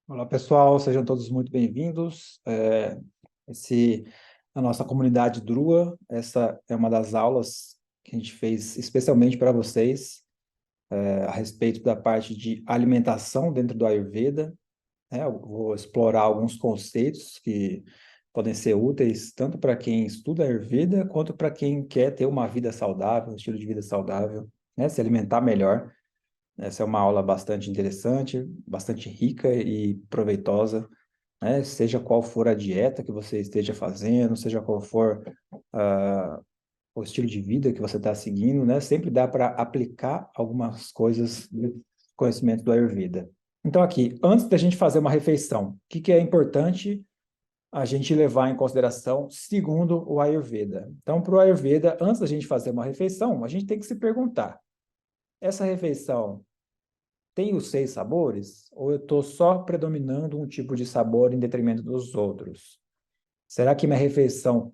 Olá, pessoal, sejam todos muito bem-vindos. Esse, a nossa comunidade Drua, essa é uma das aulas que a gente fez especialmente para vocês, a respeito da parte de alimentação dentro do Ayurveda, né? Eu vou explorar alguns conceitos que podem ser úteis tanto para quem estuda Ayurveda quanto para quem quer ter uma vida saudável, um estilo de vida saudável, né? Se alimentar melhor. Essa é uma aula bastante interessante, bastante rica e proveitosa, né? Seja qual for a dieta que você esteja fazendo, seja qual for o estilo de vida que você está seguindo, né? Sempre dá para aplicar algumas coisas do conhecimento do Ayurveda. Então, aqui, antes da gente fazer uma refeição, o que que é importante a gente levar em consideração segundo o Ayurveda? Então, para o Ayurveda, antes da gente fazer uma refeição, a gente tem que se perguntar: essa refeição tem os 6 sabores? Ou eu estou só predominando um tipo de sabor em detrimento dos outros? Será que minha refeição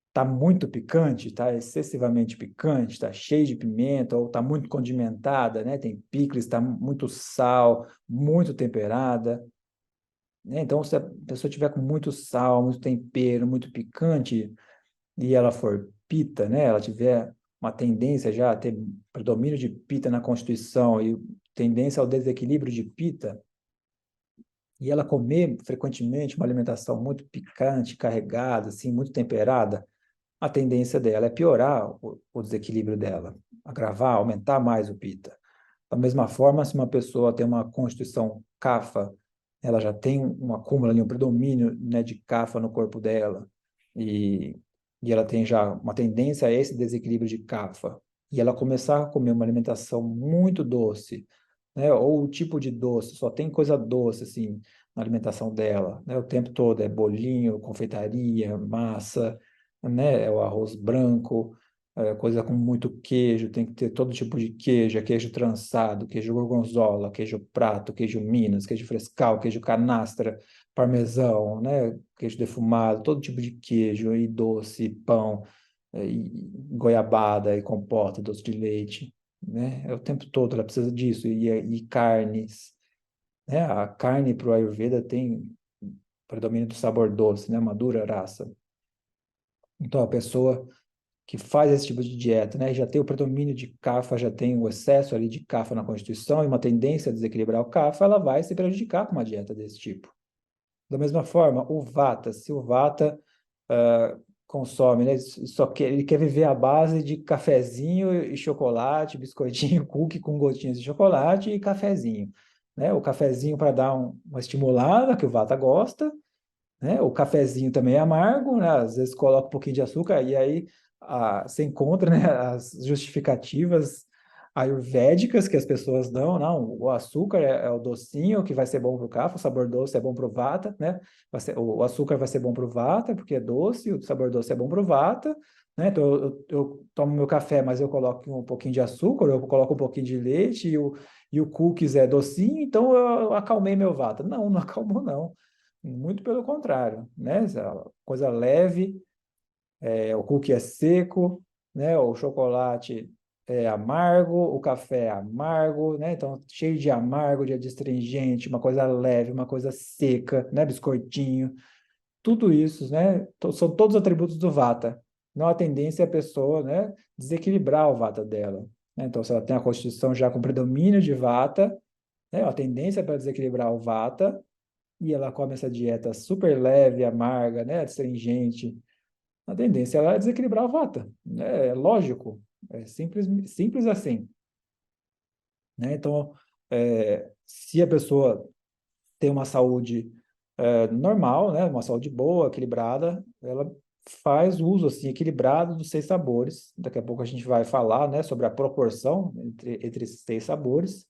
está muito picante, está excessivamente picante, está cheio de pimenta, ou está muito condimentada, né? Tem picles, está muito sal, muito temperada, né? Então, se a pessoa tiver com muito sal, muito tempero, muito picante, e ela for pita, né? Ela tiver uma tendência já a ter predomínio de pita na constituição e tendência ao desequilíbrio de pita, e ela comer frequentemente uma alimentação muito picante, carregada, assim, muito temperada, a tendência dela é piorar o desequilíbrio dela, agravar, aumentar mais o pita. Da mesma forma, se uma pessoa tem uma constituição kapha, ela já tem um acúmulo ali, um predomínio, né, de kapha no corpo dela, e, e ela tem já uma tendência a esse desequilíbrio de kapha, e ela começar a comer uma alimentação muito doce, né, ou o tipo de doce, só tem coisa doce, assim, na alimentação dela, né, o tempo todo é bolinho, confeitaria, massa, né, é o arroz branco, coisa com muito queijo, tem que ter todo tipo de queijo, é queijo trançado, queijo gorgonzola, queijo prato, queijo Minas, queijo frescal, queijo canastra, parmesão, né, queijo defumado, todo tipo de queijo, e doce, pão, e goiabada, e compota, doce de leite, né, é o tempo todo, ela precisa disso, e carnes, né, a carne para o Ayurveda tem predomínio do sabor doce, né, madura raça. Então, a pessoa que faz esse tipo de dieta, né, já tem o predomínio de kapha, já tem o excesso ali de kapha na constituição e uma tendência a desequilibrar o kapha, ela vai se prejudicar com uma dieta desse tipo. Da mesma forma, o vata, se o vata consome, né, só que ele quer viver à base de cafezinho e chocolate, biscoitinho, cookie com gotinhas de chocolate e cafezinho, né? O cafezinho para dar uma estimulada, que o vata gosta, né? O cafezinho também é amargo, né? Às vezes coloca um pouquinho de açúcar e aí você encontra, né, as justificativas ayurvédicas que as pessoas dão. Não, o açúcar é o docinho que vai ser bom para o kapha, o sabor doce é bom para o vata, né? O açúcar vai ser bom para o vata porque é doce, o sabor doce é bom para o vata, né? Então eu tomo meu café, mas eu coloco um pouquinho de açúcar, eu coloco um pouquinho de leite e o cookies é docinho, então eu acalmei meu vata. Não, não acalmou não. Muito pelo contrário, né? Essa coisa leve, o cookie é seco, né? O chocolate é amargo, o café é amargo, né? Então, cheio de amargo, de adstringente, uma coisa leve, uma coisa seca, né? Biscoitinho, tudo isso, né? São todos atributos do Vata. Não há tendência a pessoa, né, desequilibrar o Vata dela, né? Então, se ela tem a constituição já com predomínio de Vata, né? A tendência para desequilibrar o Vata, e ela come essa dieta super leve, amarga, né, astringente, a tendência é desequilibrar a vata, né? É lógico, é simples, simples assim, né? Então, se a pessoa tem uma saúde normal, né, uma saúde boa, equilibrada, ela faz uso assim equilibrado dos 6 sabores. Daqui a pouco a gente vai falar, né, sobre a proporção entre esses 6 sabores,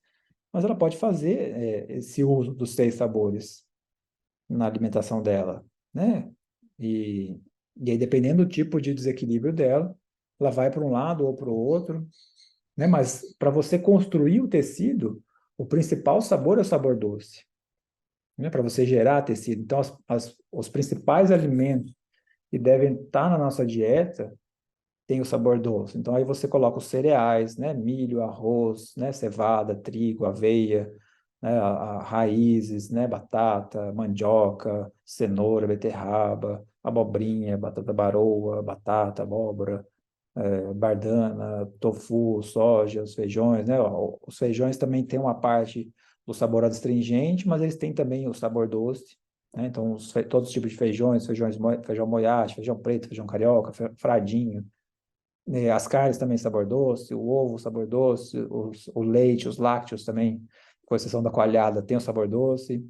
mas ela pode fazer esse uso dos 6 sabores na alimentação dela, né? E, e aí, dependendo do tipo de desequilíbrio dela, ela vai para um lado ou para o outro, né? Mas para você construir o tecido, o principal sabor é o sabor doce, né? Para você gerar tecido. Então, os principais alimentos que devem estar na nossa dieta têm o sabor doce. Então, aí você coloca os cereais, né? Milho, arroz, né? Cevada, trigo, aveia, né? Raízes, né? Batata, mandioca, cenoura, beterraba, abobrinha, batata baroa, batata, abóbora, bardana, tofu, soja, os feijões, né? Os feijões também têm uma parte do sabor astringente, mas eles têm também o sabor doce, né? Então, todos os tipos de feijões, feijão moyache, feijão preto, feijão carioca, fradinho, as carnes também sabor doce, o ovo sabor doce, o leite, os lácteos também, com exceção da coalhada, tem o sabor doce.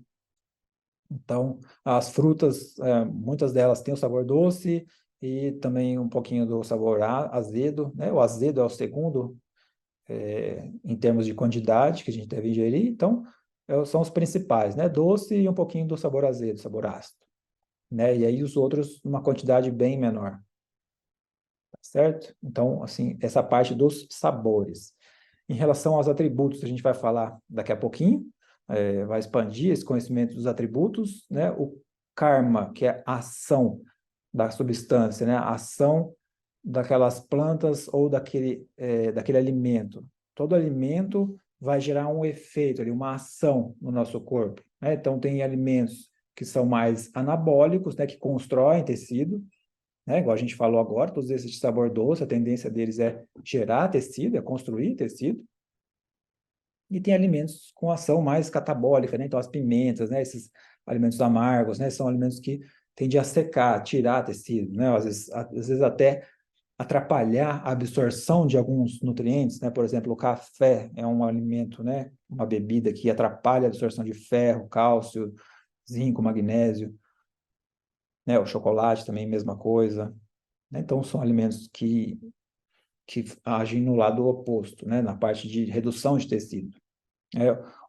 Então, as frutas, muitas delas têm o sabor doce e também um pouquinho do sabor azedo, né? O azedo é o segundo, em termos de quantidade que a gente deve ingerir. Então, são os principais, né? Doce e um pouquinho do sabor azedo, sabor ácido, né? E aí os outros, uma quantidade bem menor, tá certo? Então, assim, essa parte dos sabores. Em relação aos atributos, a gente vai falar daqui a pouquinho, vai expandir esse conhecimento dos atributos, né? O karma, que é a ação da substância, né? A ação daquelas plantas ou daquele alimento. Todo alimento vai gerar um efeito ali, uma ação no nosso corpo, né? Então, tem alimentos que são mais anabólicos, né? Que constroem tecido, né? Igual a gente falou agora, todos esses de sabor doce, a tendência deles é gerar tecido, é construir tecido. E tem alimentos com ação mais catabólica, né? Então, as pimentas, né? Esses alimentos amargos, né? São alimentos que tendem a secar, tirar tecido, né? Às vezes até atrapalhar a absorção de alguns nutrientes, né? Por exemplo, o café é um alimento, né? Uma bebida que atrapalha a absorção de ferro, cálcio, zinco, magnésio, né? O chocolate também, mesma coisa, né? Então, são alimentos que agem no lado oposto, né? Na parte de redução de tecido.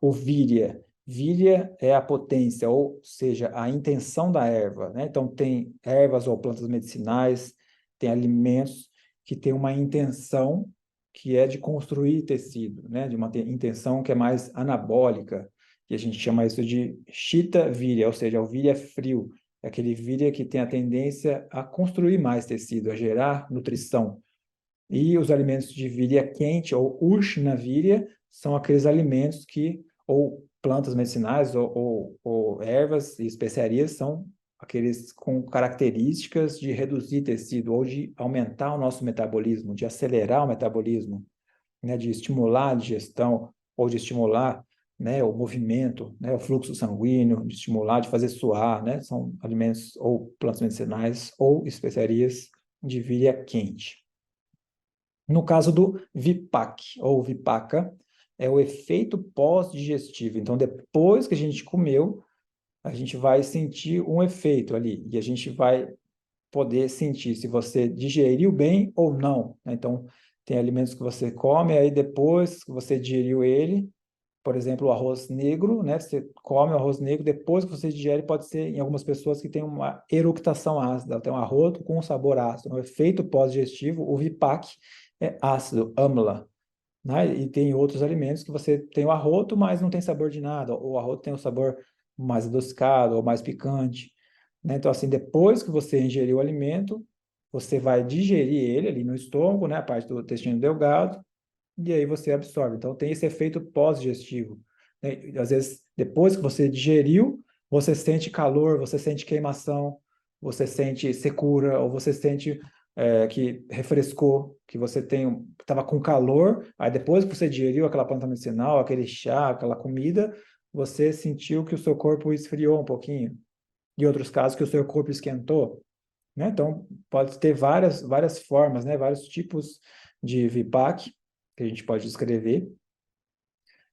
O víria. Víria é a potência, ou seja, a intenção da erva, né? Então, tem ervas ou plantas medicinais, tem alimentos que têm uma intenção que é de construir tecido, né? De uma intenção que é mais anabólica, e a gente chama isso de chita víria, ou seja, o víria frio, é aquele víria que tem a tendência a construir mais tecido, a gerar nutrição. E os alimentos de víria quente, ou ushna víria, são aqueles alimentos que, ou plantas medicinais, ou ervas e especiarias, são aqueles com características de reduzir tecido, ou de aumentar o nosso metabolismo, de acelerar o metabolismo, né, de estimular a digestão, ou de estimular, né, o movimento, né, o fluxo sanguíneo, de estimular, de fazer suar, né, são alimentos ou plantas medicinais ou especiarias de víria quente. No caso do Vipak, ou Vipaka, é o efeito pós-digestivo. Então, depois que a gente comeu, a gente vai sentir um efeito ali, e a gente vai poder sentir se você digeriu bem ou não, né? Então, tem alimentos que você come, aí depois que você digeriu ele, por exemplo, o arroz negro, né? Você come o arroz negro, depois que você digere, pode ser em algumas pessoas que tem uma eructação ácida, tem um arroto com um sabor ácido. No efeito pós-digestivo, o Vipak é ácido, amla, né? E tem outros alimentos que você tem o arroto, mas não tem sabor de nada. Ou o arroto tem um sabor mais adocicado ou mais picante, né? Então, assim, depois que você ingeriu o alimento, você vai digerir ele ali no estômago, né? A parte do intestino delgado, e aí você absorve. Então, tem esse efeito pós-digestivo, né? Às vezes, depois que você digeriu, você sente calor, você sente queimação, você sente secura, ou você sente que refrescou, que você estava com calor, aí depois que você digeriu aquela planta medicinal, aquele chá, aquela comida, você sentiu que o seu corpo esfriou um pouquinho. Em outros casos, que o seu corpo esquentou, né? Então, pode ter várias formas, né? Vários tipos de Vipak que a gente pode descrever.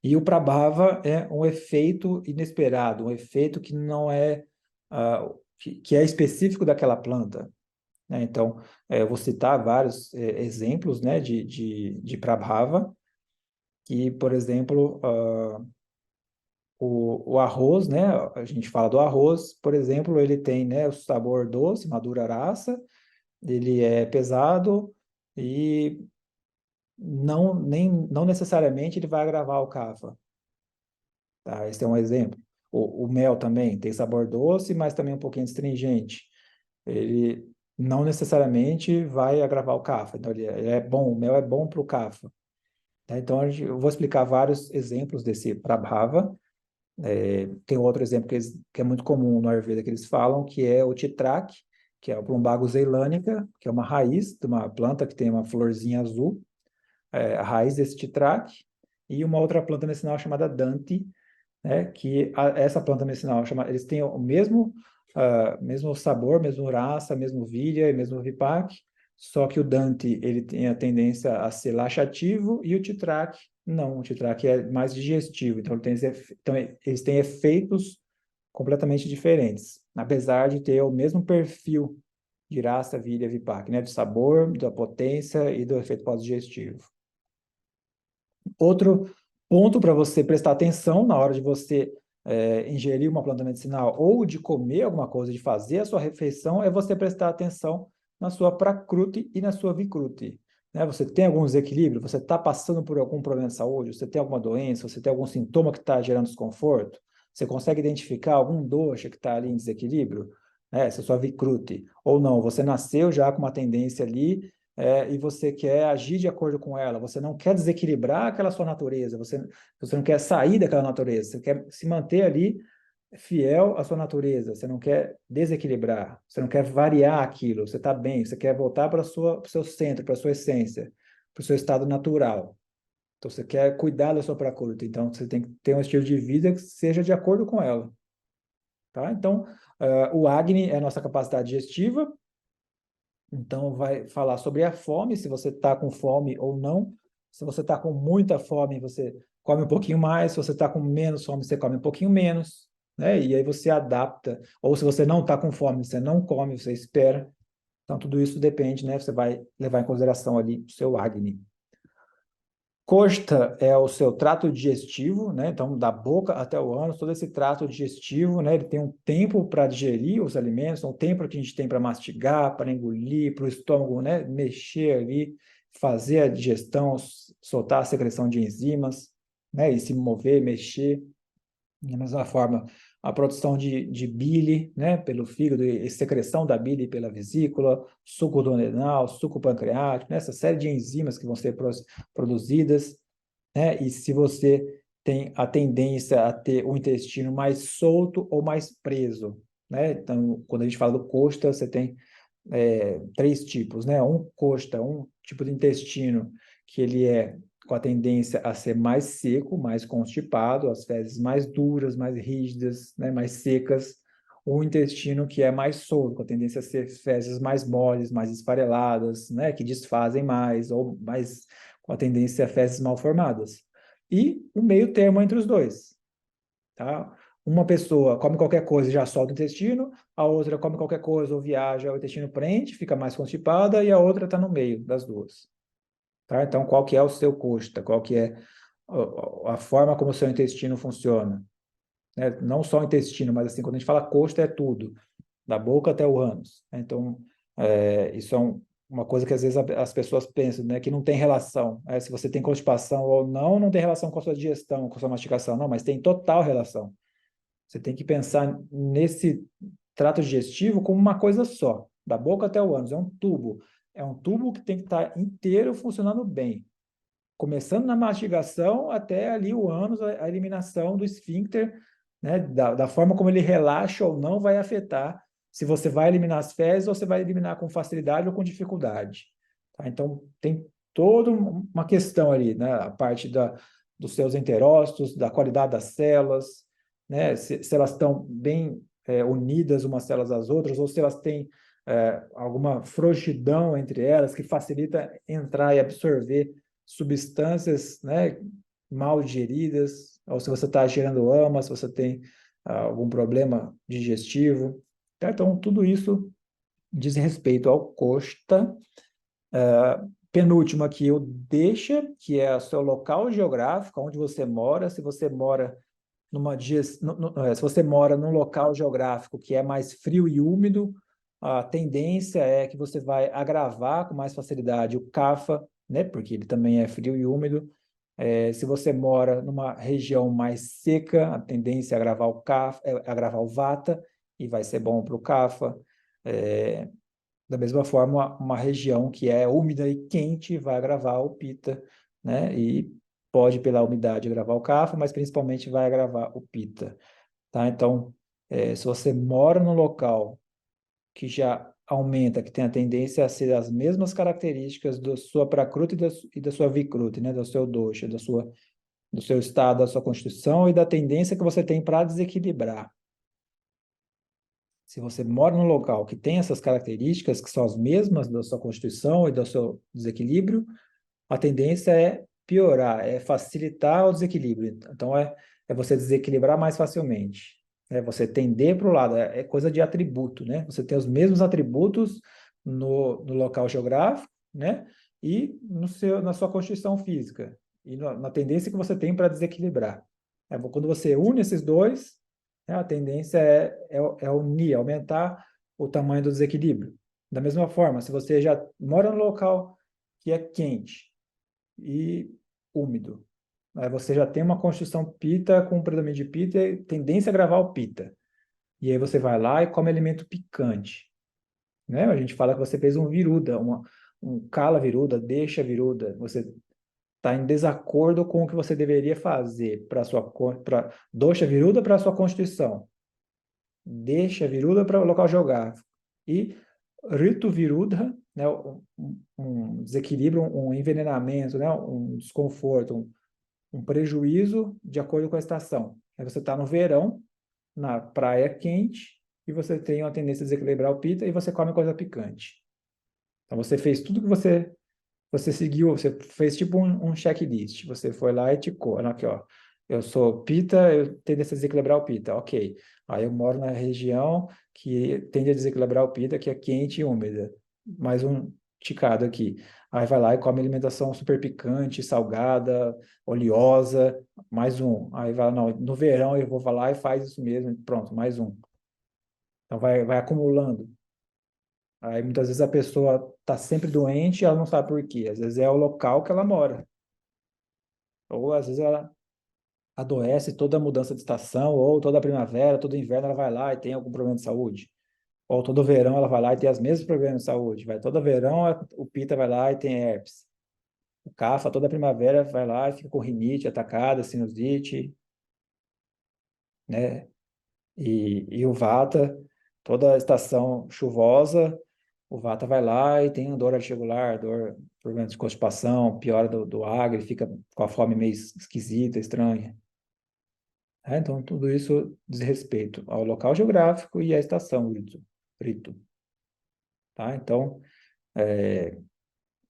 E o Prabhava é um efeito inesperado, um efeito que não é, que é específico daquela planta, né? Então, eu vou citar vários exemplos, né, de Prabhava, que, por exemplo, o arroz, né? A gente fala do arroz, por exemplo, ele tem, né, o sabor doce, madura rasa, ele é pesado e não necessariamente ele vai agravar o cava, tá? Esse é um exemplo. O mel também tem sabor doce, mas também um pouquinho astringente. Ele não necessariamente vai agravar o cafa. Então, ele é bom, o mel é bom para o cafa. Tá? Então, eu vou explicar vários exemplos desse Prabhava. Tem outro exemplo que é muito comum no Ayurveda que eles falam, que é o Titrak, que é o Plumbago zeilânica, que é uma raiz de uma planta que tem uma florzinha azul, a raiz desse Titrak, e uma outra planta medicinal chamada Danti, né, essa planta medicinal eles têm o mesmo sabor, mesmo rasa, mesmo vilha e mesmo vipac, só que o Dante ele tem a tendência a ser laxativo e o Titrak não, o Titrak é mais digestivo, então, então eles têm efeitos completamente diferentes, apesar de ter o mesmo perfil de rasa, vilha, vipac, né, do sabor, da potência e do efeito pós-digestivo. Outro ponto para você prestar atenção na hora de você ingerir uma planta medicinal ou de comer alguma coisa, de fazer a sua refeição, é você prestar atenção na sua Prakruti e na sua Vikruti. Né? Você tem algum desequilíbrio? Você está passando por algum problema de saúde? Você tem alguma doença? Você tem algum sintoma que está gerando desconforto? Você consegue identificar algum dosha que está ali em desequilíbrio? Se é sua Vikruti. Ou não, você nasceu já com uma tendência ali e você quer agir de acordo com ela, você não quer desequilibrar aquela sua natureza, você não quer sair daquela natureza, você quer se manter ali fiel à sua natureza, você não quer desequilibrar, você não quer variar aquilo, você está bem, você quer voltar para o seu centro, para a sua essência, para o seu estado natural. Então, você quer cuidar da sua prakriti, então você tem que ter um estilo de vida que seja de acordo com ela. Tá? Então, o Agni é a nossa capacidade digestiva. Então, vai falar sobre a fome, se você está com fome ou não. Se você está com muita fome, você come um pouquinho mais. Se você está com menos fome, você come um pouquinho menos. Né? E aí você adapta. Ou se você não está com fome, você não come, você espera. Então, tudo isso depende, né? Você vai levar em consideração ali o seu Agni. Costa é o seu trato digestivo, né? Então, da boca até o ânus, todo esse trato digestivo, né? Ele tem um tempo para digerir os alimentos, um tempo que a gente tem para mastigar, para engolir, para o estômago, né? Mexer ali, fazer a digestão, soltar a secreção de enzimas, né? E se mover, mexer. Da mesma forma, a produção de bile, né, pelo fígado, e secreção da bile pela vesícula, suco duodenal, suco pancreático, né, essa série de enzimas que vão ser produzidas, né, e se você tem a tendência a ter o intestino mais solto ou mais preso, né, então, quando a gente fala do costa, você tem três tipos, né, costa, um tipo de intestino que ele é com a tendência a ser mais seco, mais constipado, as fezes mais duras, mais rígidas, né, mais secas. O intestino que é mais solto, com a tendência a ser fezes mais moles, mais esfareladas, né, que desfazem mais, ou mais com a tendência a fezes mal formadas. E o meio termo entre os dois, tá? Uma pessoa come qualquer coisa e já solta o intestino, a outra come qualquer coisa ou viaja, o intestino prende, fica mais constipada, e a outra está no meio das duas. Tá? Então, qual que é o seu costa? Qual que é a forma como o seu intestino funciona? Né? Não só o intestino, mas assim, quando a gente fala costa é tudo, da boca até o ânus. Né? Então, isso é uma coisa que às vezes as pessoas pensam, né, que não tem relação. Se você tem constipação ou não, não tem relação com a sua digestão, com a sua mastigação. Não, mas tem total relação. Você tem que pensar nesse trato digestivo como uma coisa só, da boca até o ânus. É um tubo. É um tubo que tem que estar inteiro funcionando bem, começando na mastigação até ali o ânus, a eliminação do esfíncter, né, da forma como ele relaxa ou não vai afetar se você vai eliminar as fezes ou você vai eliminar com facilidade ou com dificuldade. Tá? Então, tem toda uma questão ali, né, a parte dos seus enterócitos, da qualidade das células, né, se elas estão bem unidas umas células às outras, ou se elas têm alguma frouxidão entre elas que facilita entrar e absorver substâncias, né, mal digeridas, ou se você está gerando ama, se você tem algum problema digestivo. Tá? Então, tudo isso diz respeito ao costa. Penúltimo aqui, o deixa, que é o seu local geográfico, onde você mora. Se você mora se você mora num local geográfico que é mais frio e úmido, a tendência é que você vai agravar com mais facilidade o kapha, né? Porque ele também é frio e úmido. Se você mora numa região mais seca, a tendência é agravar o kapha, agravar o vata e vai ser bom para o kapha. Da mesma forma, uma região que é úmida e quente vai agravar o pita, né? E pode, pela umidade, agravar o CAFA, mas principalmente vai agravar o PITA, tá? Então, se você mora num local que já aumenta, que tem a tendência a ser as mesmas características da sua Prakruti e da sua Vikruti, né? Do seu dosha, do seu estado, da sua constituição e da tendência que você tem para desequilibrar. Se você mora num local que tem essas características, que são as mesmas da sua constituição e do seu desequilíbrio, a tendência é piorar, é facilitar o desequilíbrio. Então, é você desequilibrar mais facilmente. É você tender para o lado, é coisa de atributo, né? Você tem os mesmos atributos no local geográfico, né? E na sua constituição física. E na tendência que você tem para desequilibrar. Quando você une esses dois, né, a tendência é unir, aumentar o tamanho do desequilíbrio. Da mesma forma, se você já mora no local que é quente, e úmido. Aí você já tem uma constituição pita com predomínio de pita e tendência a gravar o pita. E aí você vai lá e come alimento picante. Né? A gente fala que você fez um viruda, um cala viruda, deixa viruda. Você está em desacordo com o que você deveria fazer para sua para doxa viruda para a sua constituição. Deixa viruda para o local geográfico. E Ritu Viruddha, né, um desequilíbrio, um envenenamento, né, um desconforto, um prejuízo de acordo com a estação. Aí você está no verão, na praia quente, e você tem uma tendência a desequilibrar o pita e você come coisa picante. Então você fez tudo que você seguiu, você fez tipo um checklist. Você foi lá e ticou. Aqui, ó. Eu sou pita, eu tendo a desequilibrar o pita. Ok. Aí eu moro na região que tende a desequilibrar o pita, que é quente e úmida. Mais um ticado aqui. Aí vai lá e come alimentação super picante, salgada, oleosa. Mais um. Aí vai, não, no verão eu vou lá e faz isso mesmo. Pronto, mais um. Então vai acumulando. Aí muitas vezes a pessoa está sempre doente e ela não sabe por quê. Às vezes é o local que ela mora. Ou às vezes ela adoece toda mudança de estação, ou toda primavera, todo inverno ela vai lá e tem algum problema de saúde. Ou todo verão ela vai lá e tem os mesmos problemas de saúde. Vai todo verão o Pita vai lá e tem herpes. O Cafa toda primavera vai lá e fica com rinite atacada, sinusite, né? E o Vata, toda estação chuvosa, o Vata vai lá e tem dor articular, problema de constipação, piora do Agni, fica com a fome meio esquisita, estranha. Então, tudo isso diz respeito ao local geográfico e à estação, Rito. Tá? Então,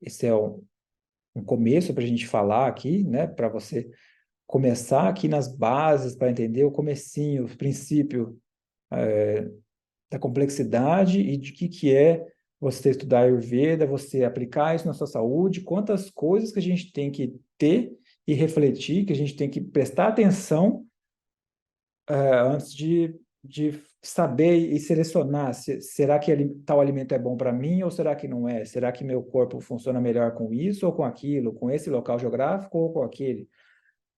esse é um começo para a gente falar aqui, né? Para você começar aqui nas bases, para entender o comecinho, o princípio da complexidade e de que é você estudar Ayurveda, você aplicar isso na sua saúde, quantas coisas que a gente tem que ter e refletir, que a gente tem que prestar atenção antes de saber e selecionar será que tal alimento é bom para mim ou será que não é? Será que meu corpo funciona melhor com isso ou com aquilo, com esse local geográfico ou com aquele?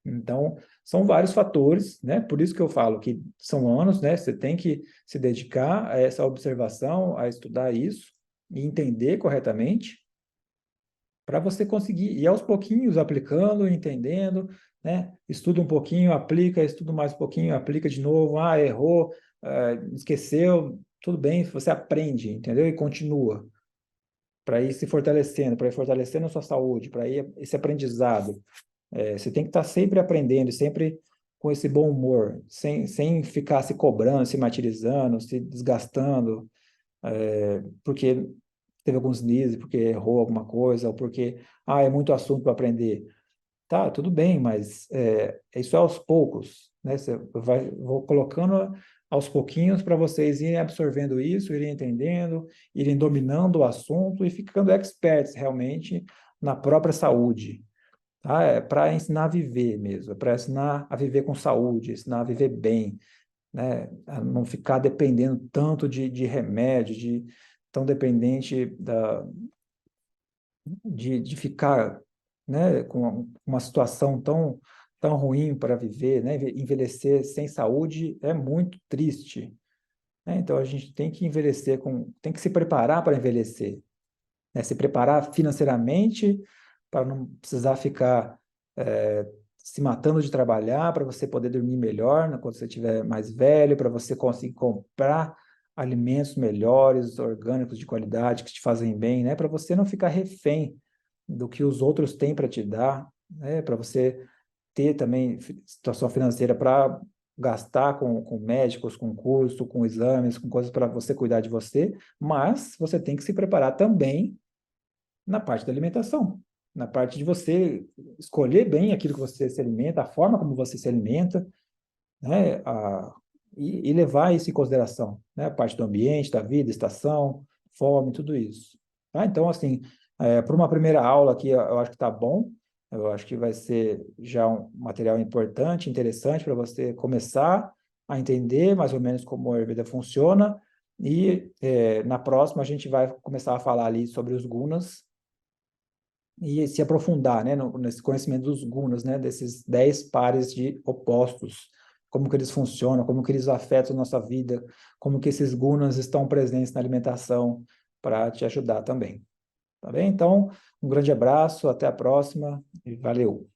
Então, são vários fatores, né? Por isso que eu falo que são anos, né? Você tem que se dedicar a essa observação, a estudar isso e entender corretamente para você conseguir ir aos pouquinhos aplicando, entendendo, né? Estuda um pouquinho, aplica, estuda mais um pouquinho, aplica de novo. Ah, errou, esqueceu, tudo bem, você aprende, entendeu? E continua para ir se fortalecendo, para ir fortalecendo a sua saúde, para ir esse aprendizado. Você tem que estar sempre aprendendo, sempre com esse bom humor, sem ficar se cobrando, se martirizando, se desgastando, porque teve alguns deslizes, porque errou alguma coisa, ou porque é muito assunto para aprender. Tá, tudo bem, mas isso é aos poucos, né? Vou colocando aos pouquinhos para vocês irem absorvendo isso, irem entendendo, irem dominando o assunto e ficando experts realmente na própria saúde. Tá? É para ensinar a viver mesmo, é para ensinar a viver com saúde, ensinar a viver bem, né? A não ficar dependendo tanto de remédio, tão dependente de ficar, né, com uma situação tão ruim para viver, né? Envelhecer sem saúde é muito triste, né? Então a gente tem que envelhecer tem que se preparar para envelhecer, né? Se preparar financeiramente para não precisar ficar se matando de trabalhar para você poder dormir melhor, né, quando você estiver mais velho, para você conseguir comprar alimentos melhores, orgânicos de qualidade, que te fazem bem, né? Para você não ficar refém do que os outros têm para te dar, né? Para você ter também situação financeira para gastar com médicos, com curso, com exames, com coisas para você cuidar de você, mas você tem que se preparar também na parte da alimentação, na parte de você escolher bem aquilo que você se alimenta, a forma como você se alimenta, né? E levar isso em consideração, né? A parte do ambiente, da vida, estação, fome, tudo isso. Tá? Então, assim, para uma primeira aula aqui, eu acho que está bom. Eu acho que vai ser já um material importante, interessante para você começar a entender mais ou menos como a Ayurveda funciona. E na próxima a gente vai começar a falar ali sobre os gunas e se aprofundar, né, nesse conhecimento dos gunas, né, desses 10 pares de opostos, como que eles funcionam, como que eles afetam a nossa vida, como que esses gunas estão presentes na alimentação para te ajudar também. Tá bem? Então, um grande abraço, até a próxima e valeu!